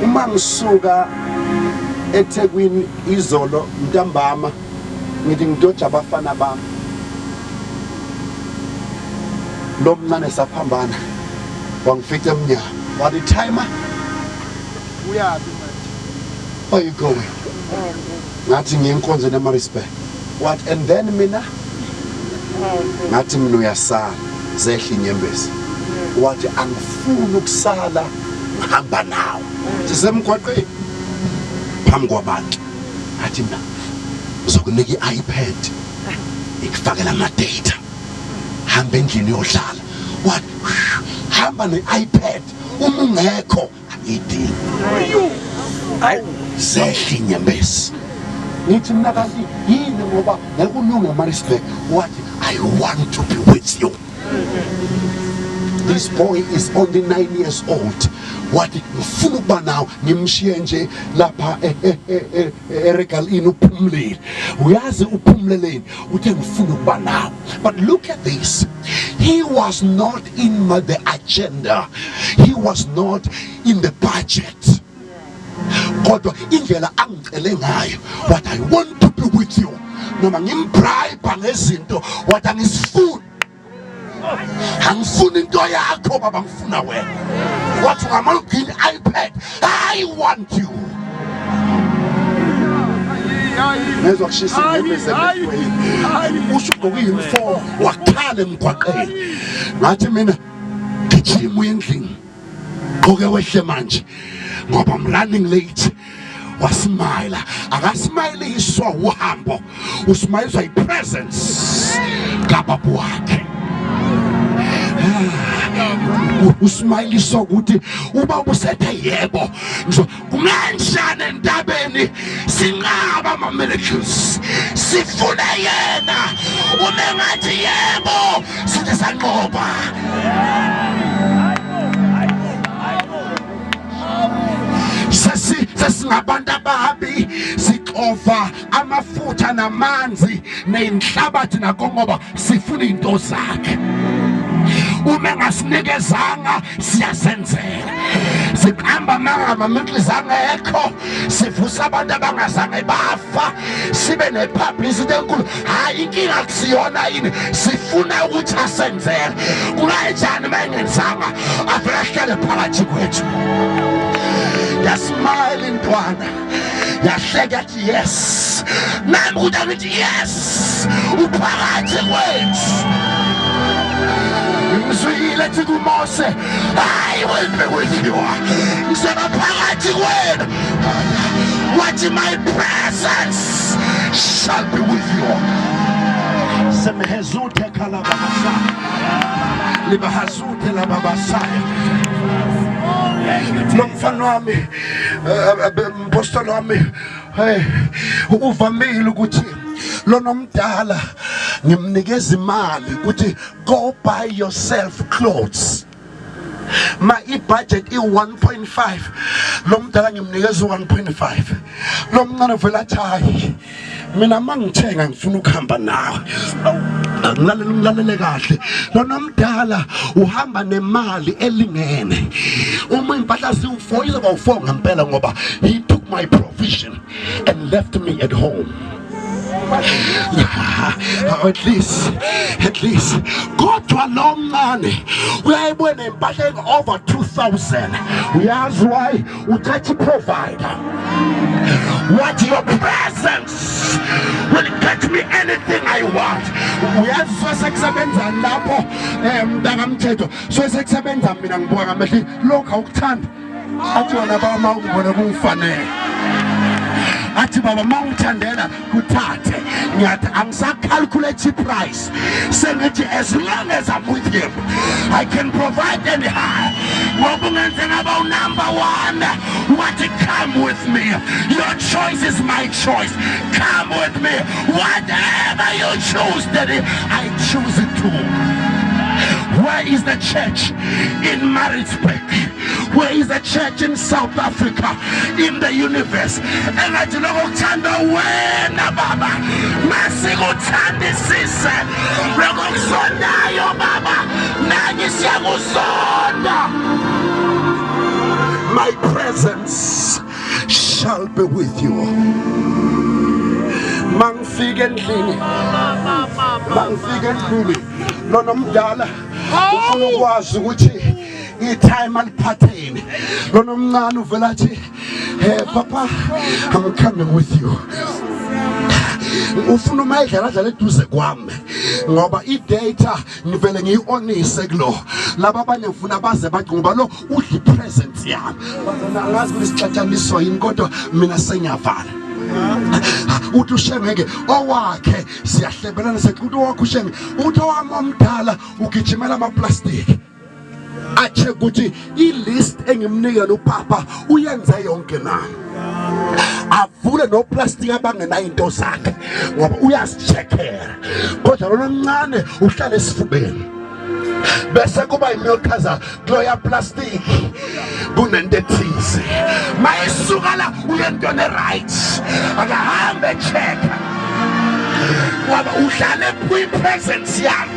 uma ngisuka eThekwini izolo ntambama ngithi ngidoja abafana bami lo mncane saphambana wangifica emnyama wathi timer uyabi manje where you going ngathi ngiyenkonzo eMaritzburg what and then mina ngathi mina uyasala zehla inyembezi wathi angifuni ukusala ngihamba nawe sisemgwaqeni phambi kwabantu athi mina uzokunika iPad ikufakela ama data hamba endlini yodlala what hamba neIPad uma ungekho idini zehla inyembezi nithi mina kanti yini ngoba ngekulunga eMaritzburg what I want to be with you. This boy is only 9 years old. What ngifuna ukuba nawo ngimshiye nje lapha eregal in uphumlile uyazi uphumleleni uthe ngifuna ukuba nawo. But look at this, he was not in the agenda, he was not in the budget. Kodwa indlela angicele ngayo what I want to be with you noma ngimbribe ngezinto what angisifuni angifuni into yakho baba ngifuna wena wathi ungamangini iPad I want you nezwa kushisa inyembezi usho ugqoke infor wakhala emgwaqeni ngathi mina gijima endlini gqoke wehle manje ngoba I'm running late. Wasmile akasmile iswa uhambo usmile presence kababu wakhe usmile so ukuthi uba usethe yebo nje kunganjani entabeni sinqaba ama miracles sifuna yena umengathi yebo sithi sanqoba sesingabanta ababi sixova amafutha namanzi nenhlabathi nakho ngoba sifuna into zakhe uma ngasinikezanga siyasenzela siqhamba mangama miklizanga ekho sivusa abantu abangazange bafa sibe nepublicity enkulu hayi inkinga akusiyona yini sifuna ukuthi asenzele kunganjani mangenzanga afrehlele phakathi kwethu yasmile intwana yahleka yathi yes nami ukuthi ngithi yes uphakathi kwethu ngizwile ethi kuMose I will be with you ngisephakathi kwenu what my presence shall be with you semhezuthe kalabasa libahazuthe lababasaya nomfana wami mpostoli wami uvamile ukuthi lo nomdala ngimnikeza imali ukuthi go buy yourself clothes my budget is 1.5 lo mdala ngimnikeza 1.5 lo mncane vela athi mina mangithenga ngifuna ukuhamba nawe ngilalele kahle lo nomdala uhamba nemali elingene uma impahla ziwu4 izoba u4 ngempela ngoba he took my provision and left me at home. At least kodwa lo mncane uyayibona impahla over 2,000 uyazi why uthatha provider what your presence will get me anything I want uyazi sekusebenza lapho mntakamthetho sekusebenza mina ngibuka ngamehlo lokho awukuthanda athi wena baba ukubona kungifanele athi baba mawuthandela kuthathe ngiyathi angisacalculate price sengithi as long as I'm with him I can provide anyhow ngoba ungenze ngaba number 1 what come with me your choice is my choice come with me whatever you choose daddy I choose it too. Where is the church in Maritzburg? Where is the church in South Africa? In the universe? And I do not understand when Baba Masiguthanda sise Rekonsonda yo Baba Nani siyakuzonda. My prayer presence shall be with you. Mangifike endlini nona mdala ufuna ukwazi ukuthi itime aliphatheni lona mncane uvela athi hey papa I'm coming with you. Ufuna umayidlala eduze kwami ngoba idata ngivele ngiyionise kulo laba abanye ufuna baze bathi ngoba lo udli presence yami ngazi ukuthi sixatshaniswa yini kodwa mina sengiyavala uthi ushengeke owakhe siyahlebelana sethi uthi owakhe ushenge uthi owami omdala ugijimela amaplastic ache ukuthi ilist engimnika lo papa uyenza yonke na avule no plastic abangena into zakhe ngoba uyasicheckera kodwa lona mncane uhlala esifubeni bese kuba imilkaza gloya plastic kunento ethize mayisuka la uyento ne right akahambe check ngoba uhlale kwi-presence yami.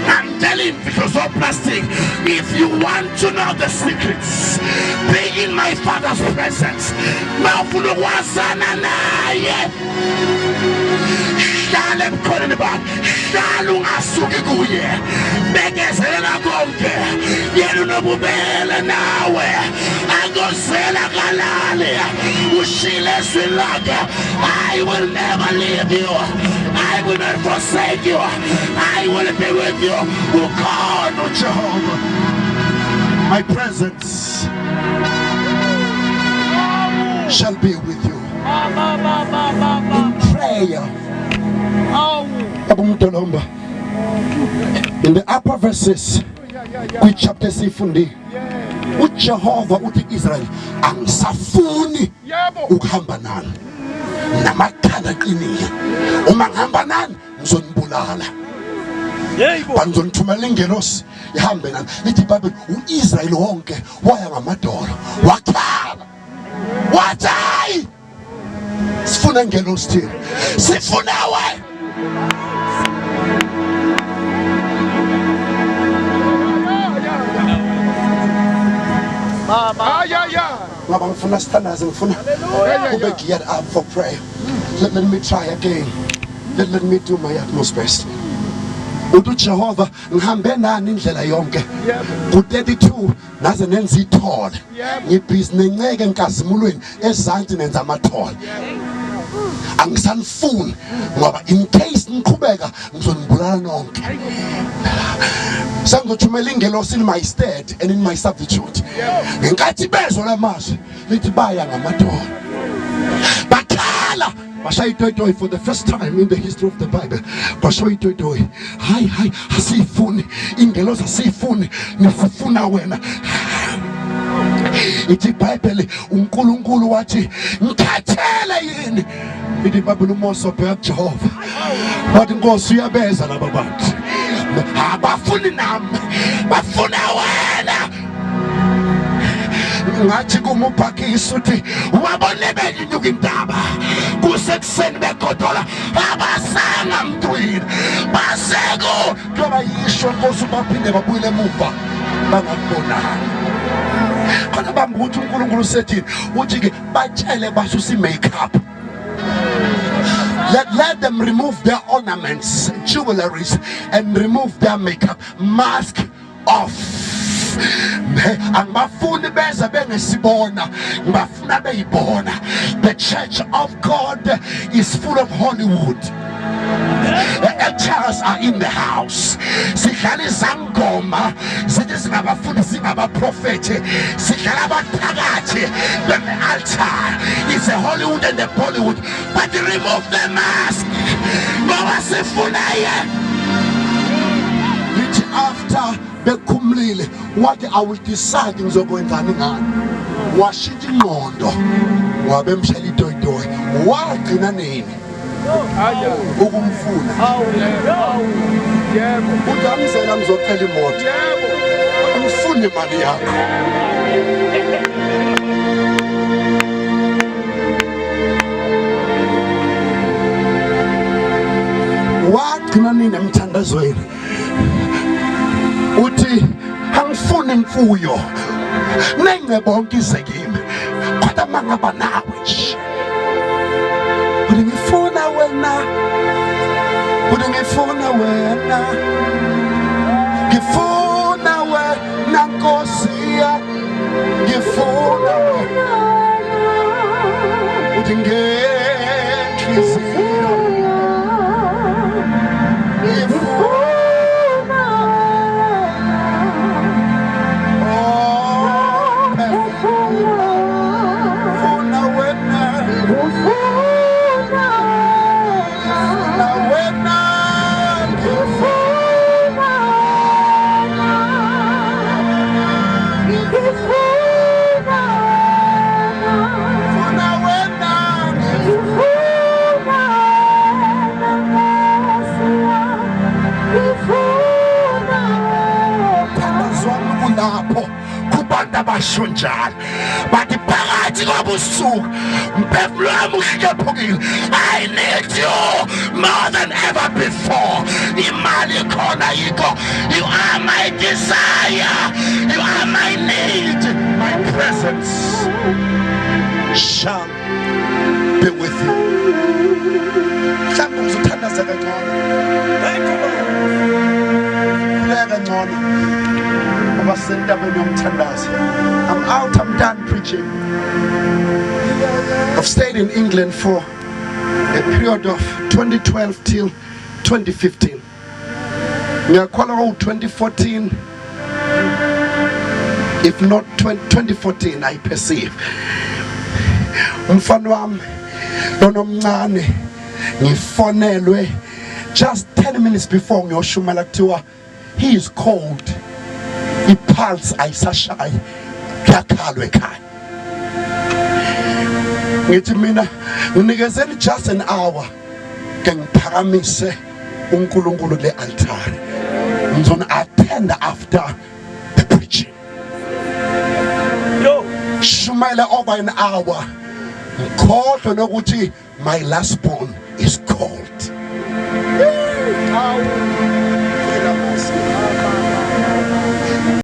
I'm telling you, so plastic. If you want to know the secrets, be in my Father's presence. Mawufuna ukwazana naye. Hlala emkhoneni bakhe, hlala ungasuki kuye. Bekezelela konke, yena unobubele nawe. Angozela kalale, ushile izwi lakhe. I will never leave you. I will not forsake you. I will be with you. Oh God, oh Jehovah. My presence shall be with you. In prayer. In the upper verses, which chapter sifundi, uJehova uthi Israel angisafuni ukuhamba nani namakhala qinile uma ngihamba nani ngizonibulala banizonithumela ingelosi ihambe nani lithi iBhayibheli uIsrael wonke waya ngamadolo wakhala wathi hayi sifuna ingelosi thina sifuna wena Ngaba ngifuna standards ngifuna ube geared up for prayer. Let me try again. Let me do my utmost best. Uthi Jehova ngihambe nani indlela yonke. Ku32 naze nenza ithole. Ngibhizinisi nenceke enkazimulweni ezansi nenza amathole. Angisanifuni ngoba in case niqhubeka ngizonibulala nonke. Sangothumela ingelosi in my stead and in my substitute. Ngenkathi bezwe lamazwi lithi baya ngamadolo. Bakhala bashaya itoyitoyi for the first time in the history of the Bible. Bashaya itoyitoyi. Hayi asifuni ingelosi asifuni nifuna wena. Ithi iBhayibheli uNkulunkulu wathi ngikhathele yini ithi iBhayibheli uMose obheka kuJehova wathi Nkosi uyabeza laba bantu abafuni nami bafuna wena ngathi kumuphakkisi uthi wabone benyuka intaba kusekuseni begodola abasanga mntwini baseko ngoba yisho Nkosi baphinde babuyele emuva bangakubonanga khona bambuthi uNkulunkulu sethi uthi ke batshele basusa makeup. Let them remove their ornaments, jewelries, and remove their makeup. Mask off. Angibafuni beze bengesibona ngibafuna beyibona. The church of God is full of Hollywood. Actors are in the house. Sihlala izangoma sithi singabafuni singabaprofeti sihlala abaphakathi beme-altar. It's a Hollywood and a Bollywood, but remove the mask ngoba sifuna yena. Lithi after bekhumlile wathi I will decide ngizokwenzani ngani. Washintsha ingqondo wabemshela itoyitoyi wagcina nini ukumfuna utamzela ngizocela imoto angifuni imali yakho wagcina nini emthandazweni uthi angifuni imfuyo nengcebo bonke izekimi ngaba nawe nje. Uthi ngifuna wena, uthi ngifuna wena, ngifuna wena Nkosi yami, ngifuna wena. Uthi ngenhliziyo ngifuna, oh ngifuna wena, ngifuna wena, lapho kubantu abashonjala bathi phakathi kobusuku umphefumulo wami uhlephukile. I need you more than ever before. Imali khona yikho. You are my desire, you are my need. My presence shall be with you. Mhlawumbe uzothandaza kangcono. Thank you Lord. Kuleka kangcono. I'm out, I'm done preaching. I've stayed in England for a period of 2012 till 2015. Ngiyakhwala 2014, if not 2014, I perceive. Umfana wami nonomncane ngifonelwe just 10 minutes before ngiyoshumayela kuthiwa he is cold. Ipulse ayisashayi, kuyakhalwa ekhaya. Ngithi mina nginikezeni just an hour ke ngiphakamise uNkulunkulu kule altar. Ngizona attend after the preaching. Yo, shumayela over an hour. Ngikhohlwe nokuthi my last born is cold.